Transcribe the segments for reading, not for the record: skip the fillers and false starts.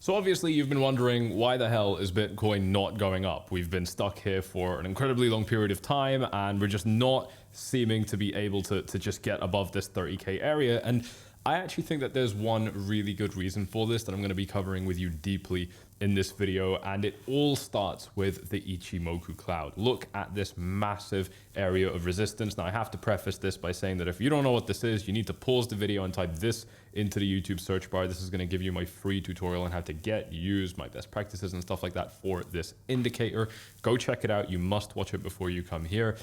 So obviously you've been wondering, why the hell is Bitcoin not going up? We've been stuck here for an incredibly long period of time and we're just not seeming to be able to just get above this 30K area. And I actually think that there's one really good reason for this that I'm going to be covering with you deeply in this video, and it all starts with the Ichimoku cloud. Look at this massive area of resistance. Now I have to preface this by saying that if you don't know what this is, you need to pause the video and type this into the YouTube search bar. This is going to give you my free tutorial on how to use my best practices and stuff like that for this indicator. Go check it out. You must watch it before you come here.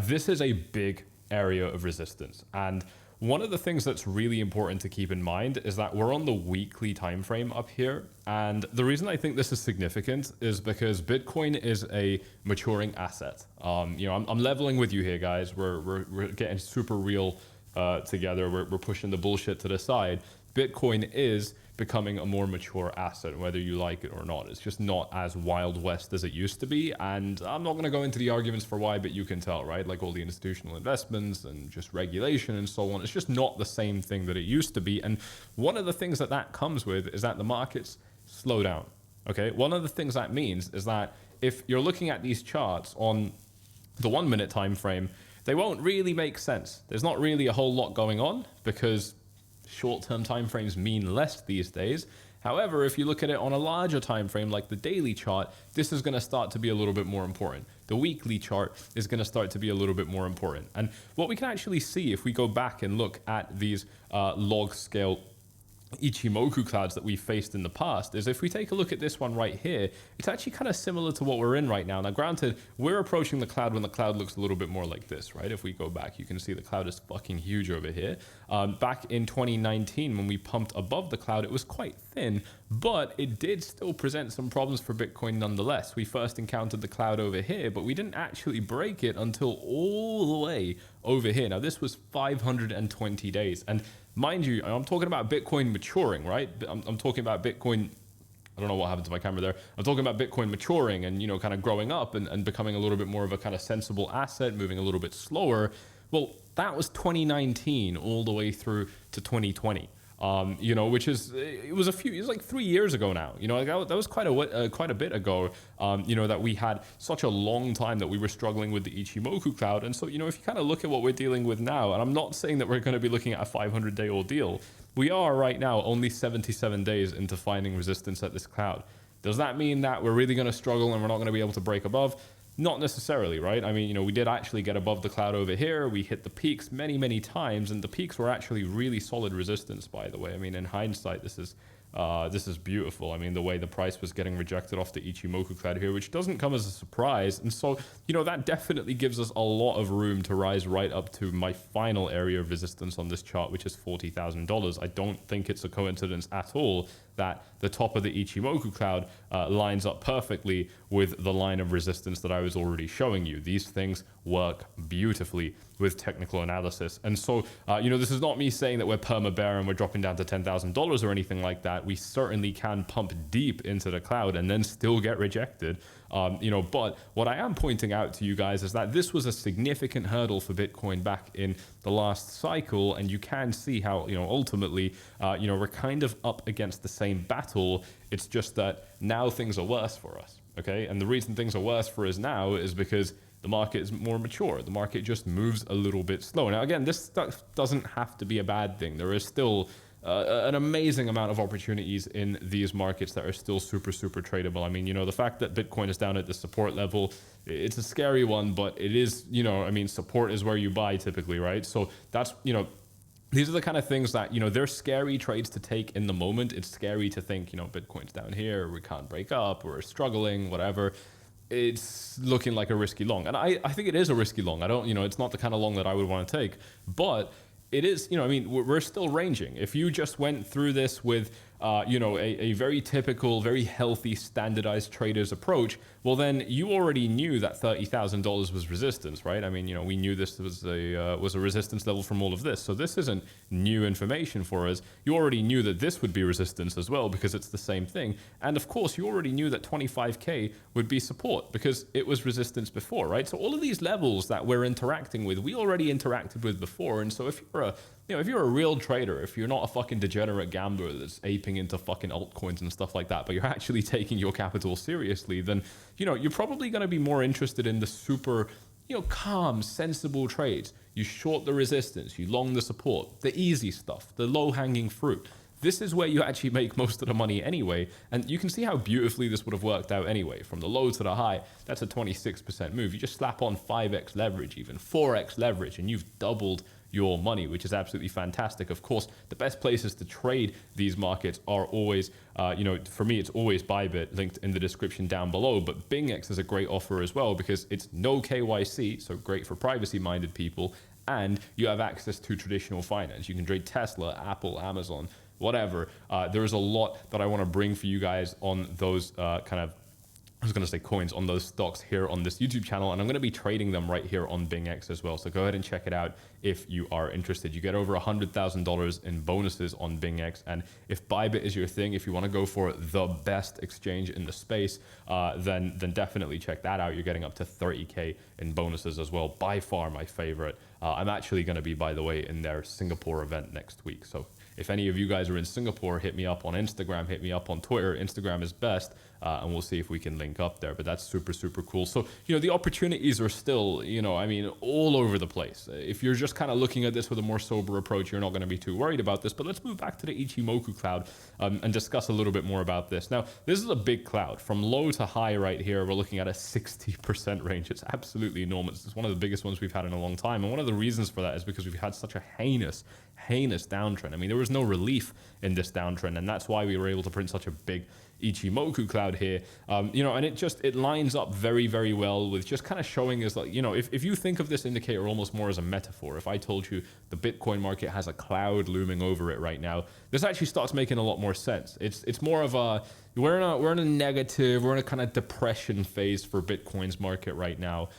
This is a big area of resistance, and one of the things that's really important to keep in mind is that we're on the weekly time frame up here. And the reason I think this is significant is because Bitcoin is a maturing asset. I'm leveling with you here, guys. We're getting super real together. We're pushing the bullshit to the side. Bitcoin is becoming a more mature asset, whether you like it or not. It's just not as Wild West as it used to be. And I'm not going to go into the arguments for why, but you can tell, right? Like all the institutional investments and just regulation and so on. It's just not the same thing that it used to be. And one of the things that comes with is that the markets slow down. Okay. One of the things that means is that if you're looking at these charts on the 1 minute time frame, they won't really make sense. There's not really a whole lot going on because short-term timeframes mean less these days. However, if you look at it on a larger time frame like the daily chart, this is going to start to be a little bit more important. The weekly chart is going to start to be a little bit more important. And what we can actually see if we go back and look at these log scale Ichimoku clouds that we faced in the past is if we take a look at this one right here, it's actually kind of similar to what we're in right now. Now, granted, we're approaching the cloud when the cloud looks a little bit more like this, right? If we go back, you can see the cloud is fucking huge over here. Back in 2019, when we pumped above the cloud, it was quite thin, but it did still present some problems for Bitcoin nonetheless. We first encountered the cloud over here, but we didn't actually break it until all the way over here. Now, this was 520 days. And mind you, I'm talking about Bitcoin maturing, right? I'm talking about Bitcoin. I don't know what happened to my camera there. I'm talking about Bitcoin maturing and, kind of growing up and becoming a little bit more of a kind of sensible asset, moving a little bit slower. Well, that was 2019 all the way through to 2020. Which is, it was like 3 years ago now, that was quite a bit ago, that we had such a long time that we were struggling with the Ichimoku cloud. And so, if you kind of look at what we're dealing with now, and I'm not saying that we're going to be looking at a 500-day ordeal. We are right now only 77 days into finding resistance at this cloud. Does that mean that we're really going to struggle and we're not going to be able to break above? Not necessarily, right? I mean, we did actually get above the cloud over here. We hit the peaks many, many times, and the peaks were actually really solid resistance, by the way. I mean, in hindsight, this is beautiful. I mean, the way the price was getting rejected off the Ichimoku cloud here, which doesn't come as a surprise. And so, that definitely gives us a lot of room to rise right up to my final area of resistance on this chart, which is $40,000. I don't think it's a coincidence at all that the top of the Ichimoku cloud lines up perfectly with the line of resistance that I was already showing you. These things work beautifully with technical analysis. And so, this is not me saying that we're perma bear and we're dropping down to $10,000 or anything like that. We certainly can pump deep into the cloud and then still get rejected. But what I am pointing out to you guys is that this was a significant hurdle for Bitcoin back in the last cycle. And you can see how, ultimately, we're kind of up against the same battle. It's just that now things are worse for us. Okay. And the reason things are worse for us now is because the market is more mature. The market just moves a little bit slower. Now, again, this stuff doesn't have to be a bad thing. There is still an amazing amount of opportunities in these markets that are still super, super tradable. I mean, the fact that Bitcoin is down at the support level, it's a scary one, but it is, support is where you buy typically, right? So that's, these are the kind of things that, they're scary trades to take in the moment. It's scary to think, Bitcoin's down here, we can't break up, we're struggling, whatever. It's looking like a risky long. And I think it is a risky long. I don't, it's not the kind of long that I would want to take, but it is, we're still ranging. If you just went through this with, a very typical, very healthy, standardized trader's approach, well, then you already knew that $30,000 was resistance, right? I mean, we knew this was a resistance level from all of this. So this isn't new information for us. You already knew that this would be resistance as well because it's the same thing. And of course, you already knew that 25K would be support because it was resistance before, right? So all of these levels that we're interacting with, we already interacted with before. And so if you're if you're a real trader, if you're not a fucking degenerate gambler that's aping into fucking altcoins and stuff like that, but you're actually taking your capital seriously, then, you're probably going to be more interested in the super, calm, sensible trades. You short the resistance, you long the support, the easy stuff, the low-hanging fruit. This is where you actually make most of the money anyway, and you can see how beautifully this would have worked out anyway. From the low to the high, that's a 26% move. You just slap on 5x leverage, even 4x leverage, and you've doubled your money, which is absolutely fantastic. Of course, the best places to trade these markets are always, for me, it's always Bybit, linked in the description down below. But BingX is a great offer as well because it's no KYC, so great for privacy-minded people, and you have access to traditional finance. You can trade Tesla, Apple, Amazon, whatever. There's a lot that I want to bring for you guys on those I was going to say coins, on those stocks here on this YouTube channel, and I'm going to be trading them right here on BingX as well. So go ahead and check it out if you are interested. You get over $100,000 in bonuses on BingX, and if Bybit is your thing, if you want to go for the best exchange in the space, then definitely check that out. You're getting up to 30K in bonuses as well. By far my favorite. I'm actually going to be, by the way, in their Singapore event next week. So if any of you guys are in Singapore, hit me up on Instagram, hit me up on Twitter. Instagram is best, and we'll see if we can link up there. But that's super, super cool. So, the opportunities are still, all over the place. If you're just kind of looking at this with a more sober approach, you're not going to be too worried about this. But let's move back to the Ichimoku cloud and discuss a little bit more about this. Now, this is a big cloud. From low to high right here, we're looking at a 60% range. It's absolutely enormous. It's one of the biggest ones we've had in a long time. And one of the reasons for that is because we've had such a heinous downtrend. I mean, there was no relief in this downtrend, and that's why we were able to print such a big Ichimoku cloud here. And it lines up very, very well with just kind of showing us, like, if you think of this indicator almost more as a metaphor, if I told you the Bitcoin market has a cloud looming over it right now, this actually starts making a lot more sense. It's more of a, we're in a negative, we're in a kind of depression phase for Bitcoin's market right now,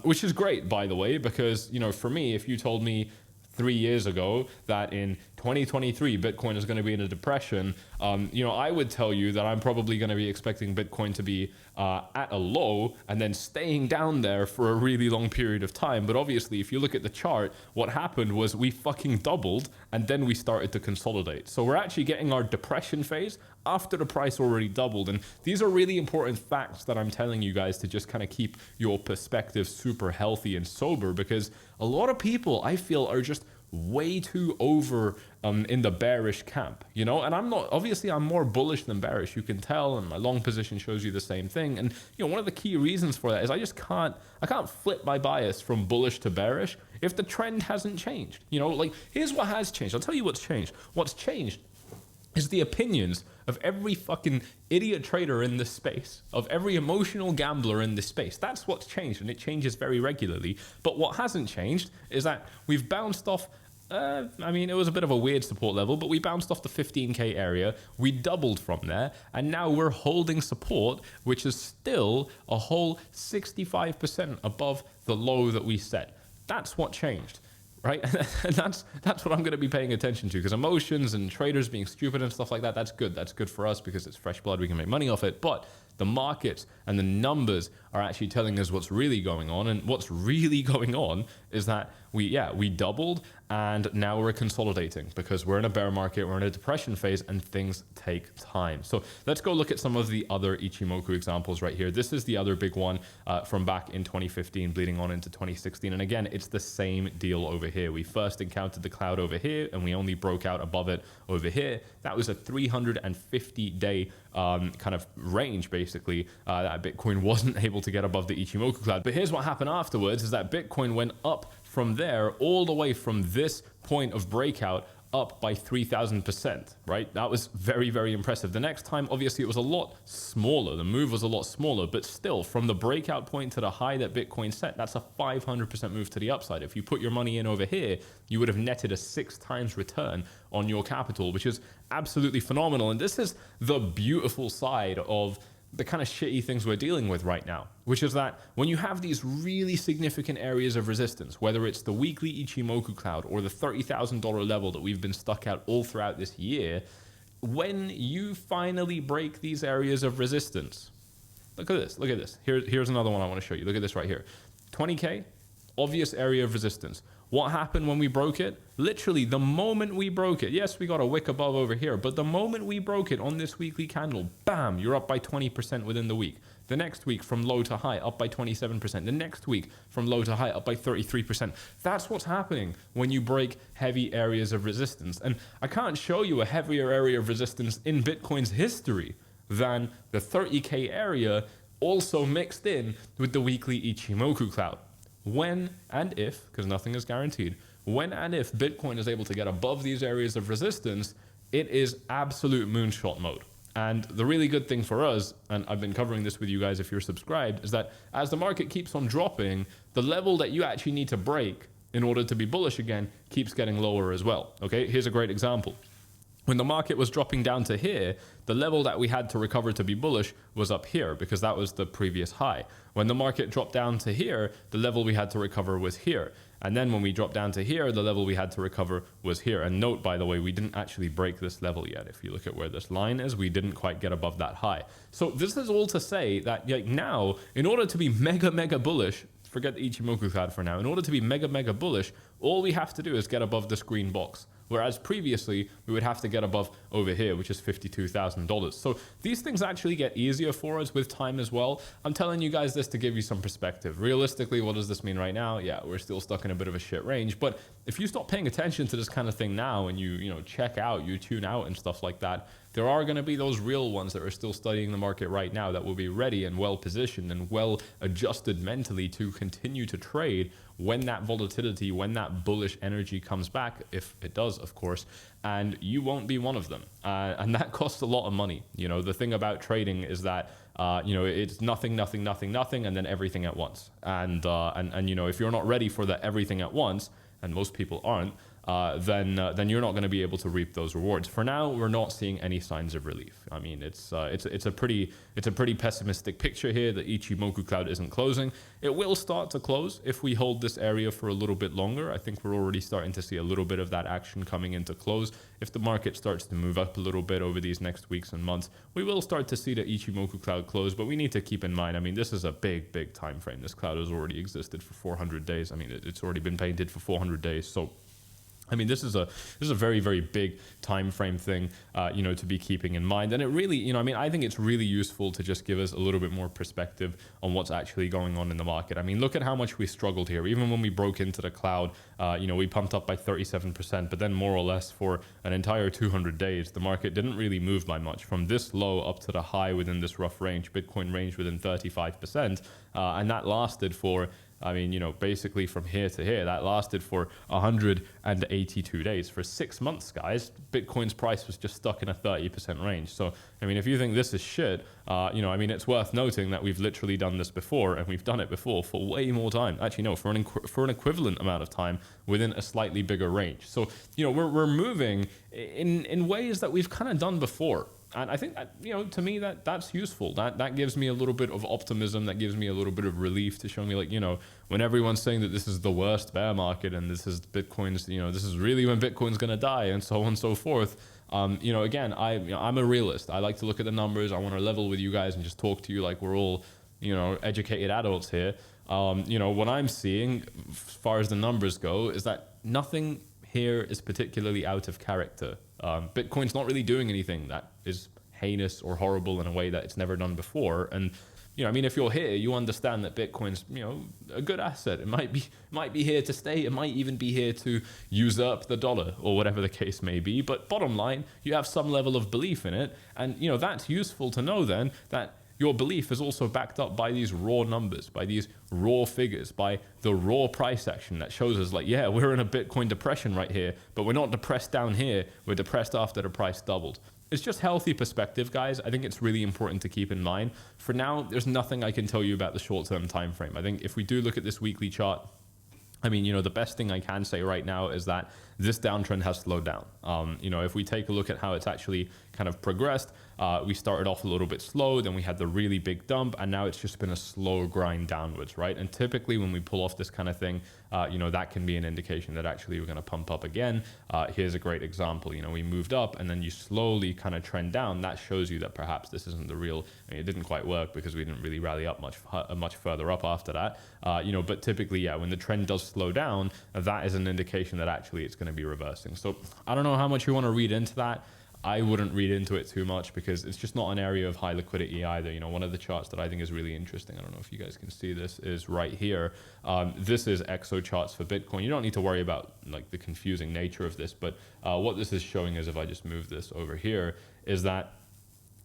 which is great, by the way, because, for me, if you told me 3 years ago that in 2023 Bitcoin is going to be in a depression, I would tell you that I'm probably going to be expecting Bitcoin to be at a low and then staying down there for a really long period of time. But obviously, if you look at the chart, what happened was we fucking doubled and then we started to consolidate. So we're actually getting our depression phase after the price already doubled. And these are really important facts that I'm telling you guys to just kind of keep your perspective super healthy and sober, because a lot of people, I feel, are just way too over in the bearish camp, and I'm not, obviously I'm more bullish than bearish, you can tell, and my long position shows you the same thing. And one of the key reasons for that is I can't flip my bias from bullish to bearish if the trend hasn't changed. Like, here's what has changed. I'll tell you what's changed. What's changed is the opinions of every fucking idiot trader in this space, of every emotional gambler in this space. That's what's changed, and it changes very regularly. But what hasn't changed is that we've bounced off, it was a bit of a weird support level, but we bounced off the 15K area, we doubled from there, and now we're holding support, which is still a whole 65% above the low that we set. That's what changed. Right? And that's what I'm going to be paying attention to, because emotions and traders being stupid and stuff like that, that's good. That's good for us because it's fresh blood. We can make money off it. But the markets and the numbers are actually telling us what's really going on. And what's really going on is that we doubled, and now we're consolidating because we're in a bear market, we're in a depression phase, and things take time. So let's go look at some of the other Ichimoku examples right here. This is the other big one from back in 2015 bleeding on into 2016. And again, it's the same deal over here. We first encountered the cloud over here, and we only broke out above it over here. That was a 350-day kind of range, basically, that Bitcoin wasn't able to get above the Ichimoku cloud. But here's what happened afterwards, is that Bitcoin went up from there all the way from this point of breakout up by 3,000%, right? That was very, very impressive. The next time, obviously, it was a lot smaller. The move was a lot smaller, but still, from the breakout point to the high that Bitcoin set, that's a 500% move to the upside. If you put your money in over here, you would have netted a 6 times return on your capital, which is absolutely phenomenal. And this is the beautiful side of the kind of shitty things we're dealing with right now, which is that when you have these really significant areas of resistance, whether it's the weekly Ichimoku cloud or the $30,000 level that we've been stuck at all throughout this year, when you finally break these areas of resistance, look at this. Here's another one I want to show you. Look at this right here. 20K, obvious area of resistance. What happened when we broke it? Literally, the moment we broke it, yes, we got a wick above over here, but the moment we broke it on this weekly candle, bam, you're up by 20% within the week. The next week, from low to high, up by 27%. The next week, from low to high, up by 33%. That's what's happening when you break heavy areas of resistance. And I can't show you a heavier area of resistance in Bitcoin's history than the 30K area, also mixed in with the weekly Ichimoku cloud. When and if, because nothing is guaranteed, when and if Bitcoin is able to get above these areas of resistance, it is absolute moonshot mode. And the really good thing for us, and I've been covering this with you guys if you're subscribed, is that as the market keeps on dropping, the level that you actually need to break in order to be bullish again keeps getting lower as well. Okay, here's a great example. When the market was dropping down to here, the level that we had to recover to be bullish was up here because that was the previous high. When the market dropped down to here, the level we had to recover was here. And then when we dropped down to here, the level we had to recover was here. And note, by the way, we didn't actually break this level yet. If you look at where this line is, we didn't quite get above that high. So this is all to say that now, in order to be mega bullish, forget the Ichimoku cloud for now, in order to be mega bullish, all we have to do is get above this green box. Whereas previously, we would have to get above over here, which is $52,000. So these things actually get easier for us with time as well. I'm telling you guys this to give you some perspective. Realistically, what does this mean right now? Yeah, we're still stuck in a bit of a shit range. But if you stop paying attention to this kind of thing now and you check out, you tune out and stuff like that, there are going to be those real ones that are still studying the market right now that will be ready and well positioned and well adjusted mentally to continue to trade when that volatility, when that bullish energy comes back, if it does, of course, and you won't be one of them. And that costs a lot of money. The thing about trading is that, it's nothing, and then everything at once. And if you're not ready for the everything at once, and most people aren't, then you're not going to be able to reap those rewards. For now, we're not seeing any signs of relief. I mean, it's a pretty pessimistic picture here. The Ichimoku cloud isn't closing. It will start to close if we hold this area for a little bit longer. I think we're already starting to see a little bit of that action coming into close. If the market starts to move up a little bit over these next weeks and months, we will start to see the Ichimoku cloud close. But we need to keep in mind, I mean, this is a big time frame. This cloud has already existed for 400 days. I mean, it's already been painted for 400 days. So I mean, this is a very big time frame thing, to be keeping in mind. And it really, I think it's really useful to just give us a little bit more perspective on what's actually going on in the market. I mean, look at how much we struggled here. Even when we broke into the cloud, we pumped up by 37%, but then more or less for an entire 200 days, the market didn't really move by much. From this low up to the high within this rough range, Bitcoin ranged within 35%, and that lasted for, basically from here to here, that lasted for 182 days. For 6 months, guys, Bitcoin's price was just stuck in a 30% range. So, if you think this is shit, it's worth noting that we've literally done this before, and we've done it before for way more time. Actually, no, for an equivalent amount of time within a slightly bigger range. So, we're moving in ways that we've kind of done before. And I think that, to me, that's useful. That gives me a little bit of optimism. That gives me a little bit of relief to show me, when everyone's saying that this is the worst bear market and this is Bitcoin's, this is really when Bitcoin's going to die and so on and so forth. Again, I'm a realist. I like to look at the numbers. I want to level with you guys and just talk to you like we're all, educated adults here. What I'm seeing as far as the numbers go is that nothing here is particularly out of character. Bitcoin's not really doing anything that is heinous or horrible in a way that it's never done before. And, if you're here, you understand that Bitcoin's, a good asset. It might be here to stay. It might even be here to usurp the dollar or whatever the case may be. But bottom line, you have some level of belief in it. And, that's useful to know then that your belief is also backed up by these raw numbers, by these raw figures, by the raw price action that shows us yeah, we're in a Bitcoin depression right here, but we're not depressed down here. We're depressed after the price doubled. It's just healthy perspective, guys. I think it's really important to keep in mind. For now, there's nothing I can tell you about the short-term time frame. I think if we do look at this weekly chart, the best thing I can say right now is that this downtrend has slowed down. If we take a look at how it's actually kind of progressed, we started off a little bit slow, then we had the really big dump, and now it's just been a slow grind downwards, right? And typically when we pull off this kind of thing, that can be an indication that actually we're going to pump up again. Here's a great example. We moved up and then you slowly kind of trend down. That shows you that perhaps this isn't the real. It didn't quite work because we didn't really rally up much further up after that. But typically, yeah, when the trend does slow down, that is an indication that actually it's going to be reversing. So I don't know how much you want to read into that. I wouldn't read into it too much because it's just not an area of high liquidity either. One of the charts that I think is really interesting, I don't know if you guys can see this, is right here. This is XO charts for Bitcoin. You don't need to worry about like the confusing nature of this, but what this is showing is, if I just move this over here, is that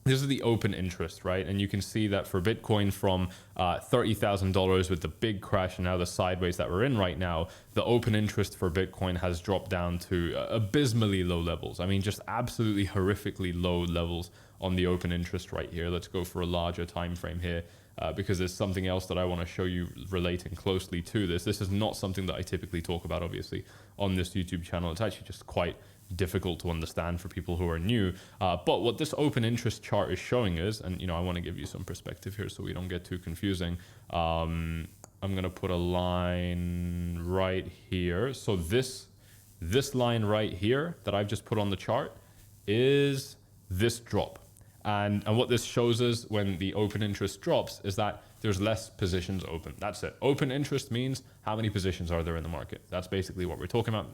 this is the open interest, right? And you can see that for Bitcoin from $30,000 with the big crash and now the sideways that we're in right now, the open interest for Bitcoin has dropped down to abysmally low levels. I mean, just absolutely horrifically low levels on the open interest right here. Let's go for a larger time frame here because there's something else that I want to show you relating closely to this. This is not something that I typically talk about, obviously, on this YouTube channel. It's actually just quite difficult to understand for people who are new. But what this open interest chart is showing is, and I want to give you some perspective here so we don't get too confusing. I'm going to put a line right here. So this line right here that I've just put on the chart is this drop. And what this shows us when the open interest drops is that there's less positions open. That's it. Open interest means how many positions are there in the market. That's basically what we're talking about,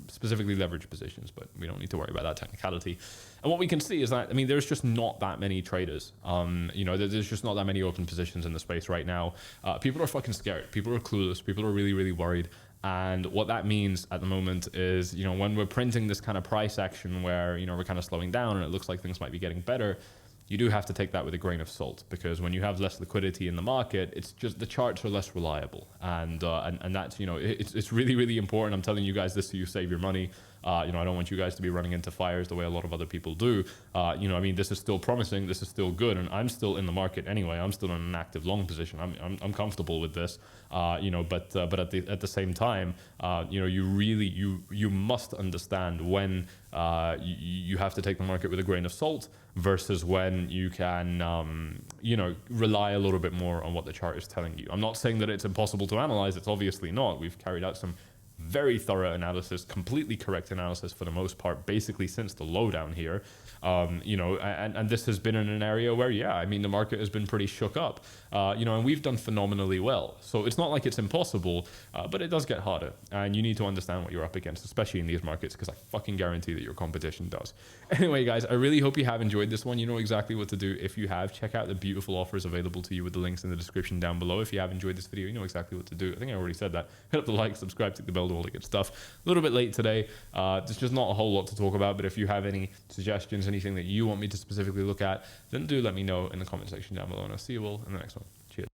specifically leverage positions, but we don't need to worry about that technicality. And what we can see is that, there's just not that many traders. There's just not that many open positions in the space right now. People are fucking scared. People are clueless. People are really, really worried. And what that means at the moment is, when we're printing this kind of price action where, we're kind of slowing down and it looks like things might be getting better, you do have to take that with a grain of salt, because when you have less liquidity in the market, it's just the charts are less reliable. And that's, it's really, really important. I'm telling you guys this so you save your money. I don't want you guys to be running into fires the way a lot of other people do. This is still promising. This is still good. And I'm still in the market anyway. I'm still in an active long position. I'm comfortable with this, but at the same time, you must understand when you have to take the market with a grain of salt versus when you can, rely a little bit more on what the chart is telling you. I'm not saying that it's impossible to analyze. It's obviously not. We've carried out some very thorough analysis, completely correct analysis for the most part, basically since the lowdown here. And this has been in an area where, the market has been pretty shook up, and we've done phenomenally well. So it's not like it's impossible, but it does get harder. And you need to understand what you're up against, especially in these markets, because I fucking guarantee that your competition does. Anyway, guys, I really hope you have enjoyed this one. You know exactly what to do. If you have, check out the beautiful offers available to you with the links in the description down below. If you have enjoyed this video, you know exactly what to do. I think I already said that. Hit up the like, subscribe, click the bell, all the good stuff. A little bit late today. There's just not a whole lot to talk about, but if you have any suggestions, anything that you want me to specifically look at, then do let me know in the comment section down below, and I'll see you all in the next one.